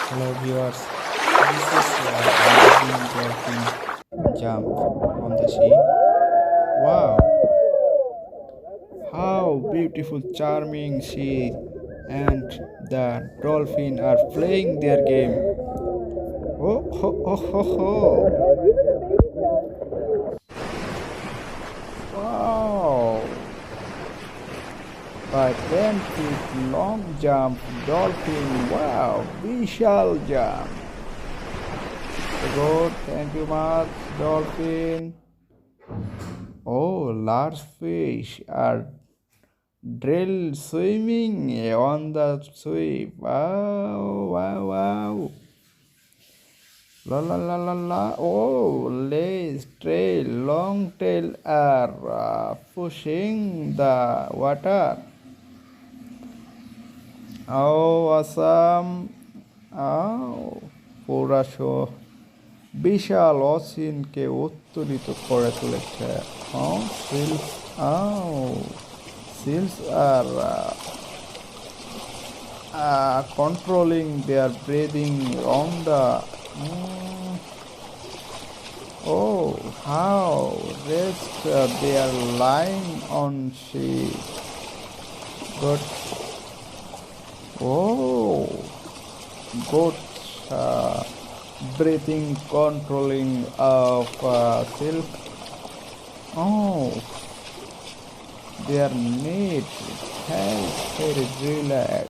Hello viewers, this is amazing dolphin jump on the sea. Wow, how beautiful, charming she and the dolphin are playing their game. Oh ho ho ho ho! Wow! By 10 feet long jump, dolphin. Wow, visual jump. Good, thank you much, dolphin. Oh, large fish are drill swimming on the sweep. Wow, wow, wow. La la la la la. Oh, lace trail, long tail are pushing the water. Oh, awesome. Oh, পুরা বিশাল অচিনকে উত্তোলিত করে তুলেছে seals. Oh, seals are controlling their breathing on the oh, how rest they are lying on sea. Good. Oh, good breathing controlling of silk. Oh, their neat, very relaxed.